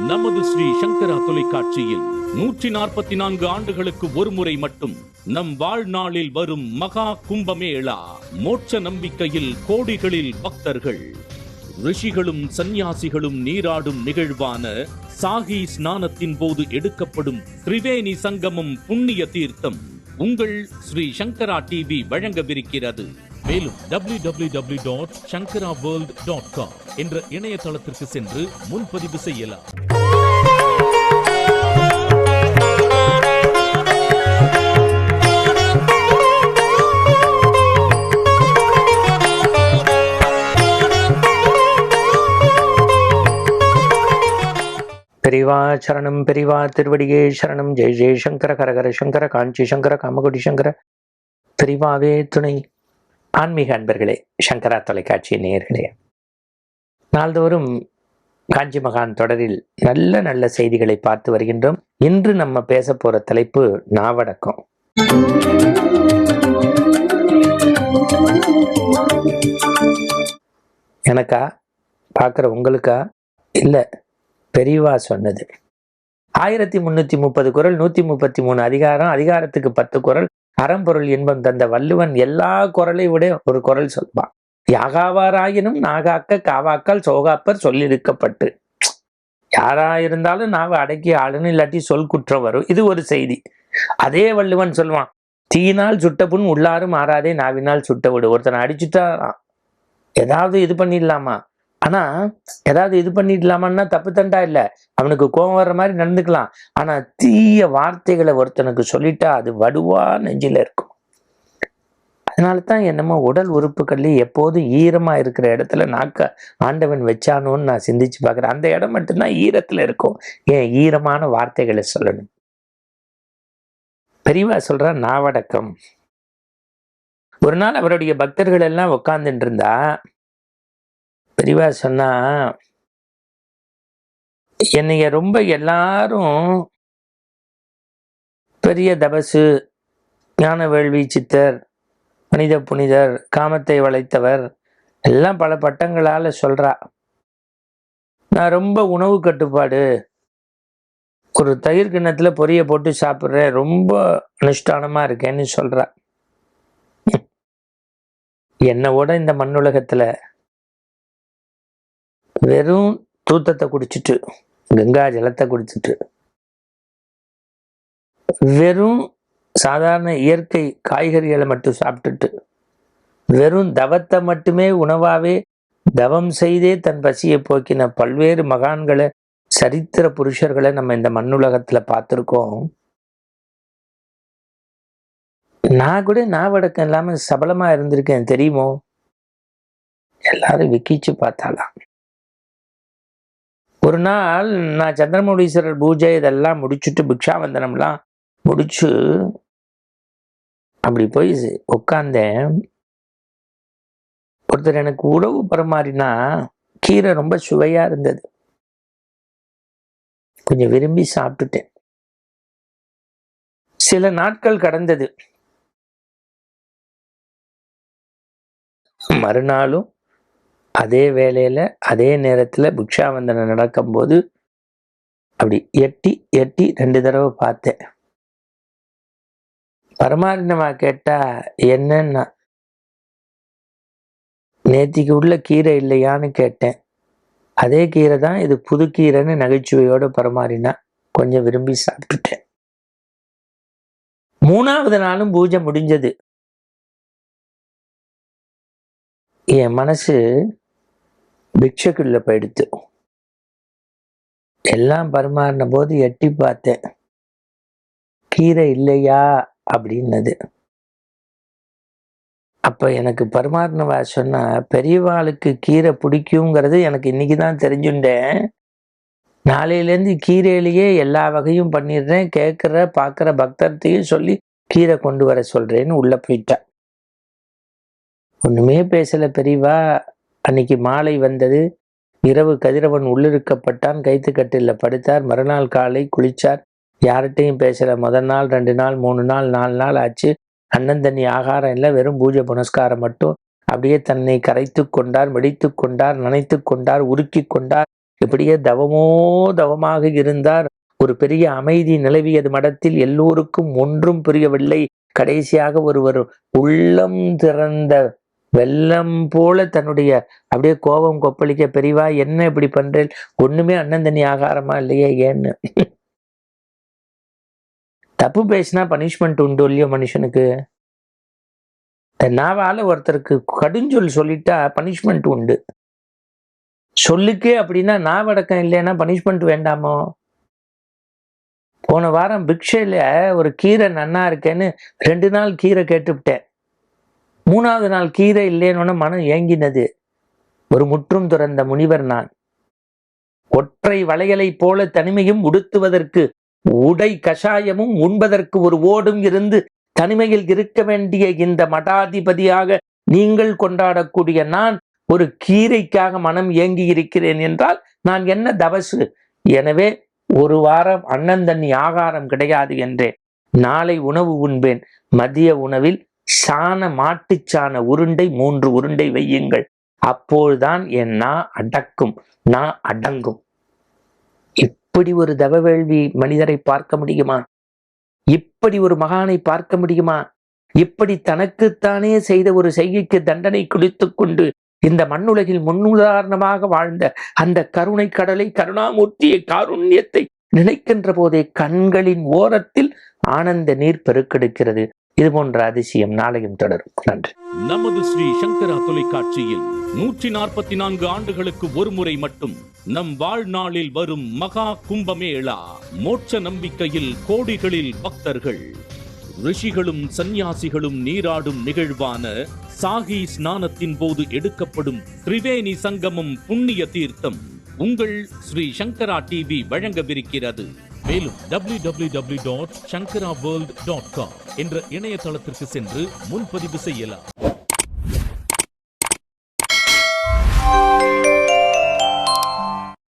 நமது ஸ்ரீ சங்கரா தொலைக்காட்சியில் 144 ஆண்டுகளுக்கு ஒருமுறை மட்டும் நம் வாழ்நாளில் வரும் மகா கும்பமேளா. மோட்ச நம்பிக்கையில் கோடிகளில் பக்தர்கள், ரிஷிகளும் சந்நியாசிகளும் நீராடும் நிகழ்வான சாகி ஸ்நானத்தின் போது எடுக்கப்படும் திரிவேணி சங்கமம் புண்ணிய தீர்த்தம் உங்கள் ஸ்ரீ சங்கரா டிவி வழங்கவிருக்கிறது. மேலும் www.shankaraworld.com என்ற இணையதளத்திற்கு சென்று முன்பதிவு செய்யலாம். பெரிவா சரணம், பெரிவா திருவடியே சரணம். ஜெய் ஜெய் சங்கர, கரகர சங்கர, காஞ்சி சங்கர, காமகோடி சங்கர, பெரிவாவே துணை. ஆன்மீக அன்பர்களே, சங்கரா தொலைக்காட்சி நேயர்களே, நாள்தோறும் காஞ்சி மகான் தொடரில் நல்ல நல்ல செய்திகளை பார்த்து வருகின்றோம். இன்று நம்ம பேச போற தலைப்பு நாவடக்கம். எனக்கா, பார்க்குற உங்களுக்கா, இல்லை பெரியவா சொன்னது. 1330 குறள், 133 அதிகாரம், அதிகாரத்துக்கு 10 குறள், அறம்பொருள் இன்பம் தந்த வள்ளுவன் எல்லா குறளை விட ஒரு குறள் சொல்வான். யாகாவாராயினும் நாகாக்க காவாக்கால் சோகாப்பர் சொல்லிருக்கப்பட்டு. யாராயிருந்தாலும் நாவை அடக்கி ஆளுன்னு, இல்லாட்டி சொல் குற்றம் வரும். இது ஒரு செய்தி. அதே வள்ளுவன் சொல்வான், தீயினால் சுட்ட புண் உள்ளாரும் மாறாதே நாவினால் சுட்ட விடு. ஒருத்தனை அடிச்சுட்டா ஏதாவது இது பண்ணிடலாமா, ஆனா ஏதாவது இது பண்ணிடலாமான்னா தப்பு தண்டா இல்லை, அவனுக்கு கோபம் வர்ற மாதிரி நடந்துக்கலாம். ஆனா தீய வார்த்தைகளை ஒருத்தனுக்கு சொல்லிட்டா அது வடுவா நெஞ்சில இருக்கும். அதனாலதான் என்னமோ உடல் உறுப்புகள்ல எப்போதும் ஈரமா இருக்கிற இடத்துல நாக்க ஆண்டவன் வச்சானோன்னு நான் சிந்திச்சு பார்க்கிறேன். அந்த இடம் மட்டும்தான் ஈரத்துல இருக்கும். ஏன் ஈரமான வார்த்தைகளை சொல்லணும்? பெரியவா சொல்ற நாவடக்கம். ஒரு நாள் அவருடைய பக்தர்கள் எல்லாம் உட்கார்ந்துட்டு இருந்தா பெரியவா சொன்னா, என்னைய ரொம்ப எல்லாரும் பெரிய தபசு, ஞான வேள்வி சித்தர், மனித புனிதர், காமத்தை வளைத்தவர் எல்லாம் பல பட்டங்களால சொல்றா. நான் ரொம்ப உணவு கட்டுப்பாடு, ஒரு தயிர் கிண்ணத்துல பொரிய போட்டு சாப்பிட்றேன், ரொம்ப அனுஷ்டானமா இருக்கேன்னு சொல்றா. என்னோட இந்த மண்ணுலகத்துல வெறும் தூத்தத்தை குடிச்சிட்டு, கங்கா ஜலத்தை குடிச்சிட்டு, வெறும் சாதாரண இயற்கை காய்கறிகளை மட்டும் சாப்பிட்டுட்டு, வெறும் தவத்தை மட்டுமே உணவாவே தவம் செய்தே தன் பசியை போக்கின பல்வேறு மகான்களை, சரித்திர புருஷர்களை நம்ம இந்த மண்ணுலகத்துல பார்த்திருக்கோம். நான் கூட நாவடக்கம் இல்லாம சபலமா இருந்திருக்கேன் தெரியுமோ? எல்லாரும் விக்கிச்சு பார்த்தாலாம். ஒரு நாள் நான் சந்திரமௌலீஸ்வரர் பூஜை இதெல்லாம் முடிச்சுட்டு, பிக்ஷாவந்தனம்லாம் முடிச்சு அப்படி போய் உட்கார்ந்தேன். ஒருத்தர் எனக்கு உணவு பரிமாறினா கீரை ரொம்ப சுவையா இருந்தது. கொஞ்சம் விரும்பி சாப்பிட்டுட்டேன். சில நாட்கள் கடந்தது. மறுநாளும் அதே வேலையில அதே நேரத்துல பிக்ஷாவந்தனம் நடக்கும்போது அப்படி எட்டி எட்டி 2 தடவை பார்த்தேன். பரமாரினமா கேட்டா என்னன்னா, நேத்திக்கு உள்ள கீரை இல்லையான்னு கேட்டேன். அதே கீரை தான், இது புது கீரைன்னு நகைச்சுவையோட பரமாறினா. கொஞ்சம் விரும்பி சாப்பிட்டுட்டேன். 3வது நாளும் பூஜை முடிஞ்சது. என் மனசு பிக்ஷைக்குள்ள போயிடுத்து. எல்லாம் பரிமாறின போது எட்டி பார்த்தேன், கீரை இல்லையா அப்படின்னது. அப்ப எனக்கு பரிமாறினவா சொன்னா, பெரியவாளுக்கு கீரை பிடிக்குங்கிறது எனக்கு இன்னைக்குதான் தெரிஞ்சுட்டேன். நாளையிலேருந்து கீரையிலேயே எல்லா வகையும் பண்ணிடுறேன், கேட்கிற பார்க்கிற பக்தர்த்தையும் சொல்லி கீரை கொண்டு வர சொல்றேன்னு உள்ள போயிட்டா. ஒண்ணுமே பேசல பெரியவா. அன்னைக்கு மாலை வந்தது. இரவு கதிரவன் உள்ளிருக்கப்பட்டான், கைத்துக்கட்டில் படுத்தார். மறுநாள் காலை குளிச்சார். யார்கிட்டையும் பேசல. முதல் நாள் 2 நாள் 3 நாள் 4 நாள் ஆச்சு. அண்ணன் தண்ணி ஆகாரம் இல்லை, வெறும் பூஜை புனஸ்காரம் மட்டும். அப்படியே தன்னை கரைத்து கொண்டார், வெடித்து கொண்டார், நனைத்து கொண்டார், உருக்கி கொண்டார். இப்படியே தவமாக இருந்தார். ஒரு பெரிய அமைதி நிலவியது மடத்தில். எல்லோருக்கும் ஒன்றும் புரியவில்லை. கடைசியாக ஒருவர் உள்ளம் திறந்த வெள்ளம் போல தன்னுடைய அப்படியே கோபம் கொப்பளிக்க, பெரியவா என்ன இப்படி பண்றேன், ஒண்ணுமே அண்ணன் தண்ணி ஆகாரமா இல்லையே, ஏன்னு. தப்பு பேசினா பனிஷ்மெண்ட் உண்டு இல்லையோ மனுஷனுக்கு? நாவால ஒருத்தருக்கு கடுஞ்சொல் சொல்லிட்டா பனிஷ்மெண்ட் உண்டு. சொல்லுக்கே அப்படின்னா நாவடக்கம் இல்லைன்னா பனிஷ்மெண்ட் வேண்டாமோ? போன வாரம் பிக்ஷையில ஒரு கீரை நன்னா இருக்கேன்னு 2 நாள் கீரை கேட்டுவிட்டேன். 3வது நாள் கீரை இல்லைன்னு மனம் ஏங்கினது. ஒரு முற்றும் துறந்த முனிவர் நான். ஒற்றை வளையலை போல தனிமையும் உடுத்துவதற்கு உடை கஷாயமும் உண்பதற்கு ஒரு ஓடும் இருந்து தனிமையில் இருக்க வேண்டிய இந்த மடாதிபதியாக நீங்கள் கொண்டாடக்கூடிய நான் ஒரு கீரைக்காக மனம் ஏங்கி இருக்கிறேன் என்றால் நான் என்ன தவசு? எனவே ஒரு வாரம் அண்ணன் தண்ணி ஆகாரம் கிடையாது என்றேன். நாளை உணவு உண்பேன். மதிய உணவில் மாட்டுச்சாண உருண்டை 3 உருண்டை வையுங்கள். அப்போதுதான் என் நான் அடங்கும். இப்படி ஒரு தவவேள்வி மனிதரை பார்க்க முடியுமா? இப்படி ஒரு மகானை பார்க்க முடியுமா? இப்படி தனக்குத்தானே செய்த ஒரு செய்கைக்கு தண்டனை குடித்துக் கொண்டு இந்த மண்ணுலகில் முன்னுதாரணமாக வாழ்ந்த அந்த கருணை கடலை, கருணாமூர்த்தியை, காருண்யத்தை நினைக்கின்ற போதே கண்களின் ஓரத்தில் ஆனந்த நீர் பெருக்கெடுக்கிறது. இது போன்ற அதிசயம் நாளையும் தொடரும். நன்றி. நமது ஸ்ரீ சங்கரா தொலைக்காட்சியில் 144 ஆண்டுகளுக்கு ஒரு முறை மட்டும் நம் வாழ்நாளில் வரும் மகா கும்பமேளா. மோட்ச நம்பிக்கையில் கோடிகளில் பக்தர்கள், ரிஷிகளும் சந்நியாசிகளும் நீராடும் நிகழ்வான சாகி ஸ்நானத்தின் போது எடுக்கப்படும் திரிவேணி சங்கமம் புண்ணிய தீர்த்தம் உங்கள் ஸ்ரீ சங்கரா டிவி வழங்கவிருக்கிறது. மேலும் www.shankaraworld.com என்ற இணையதளத்திற்கு சென்று முன்பதிவு செய்யலாம்.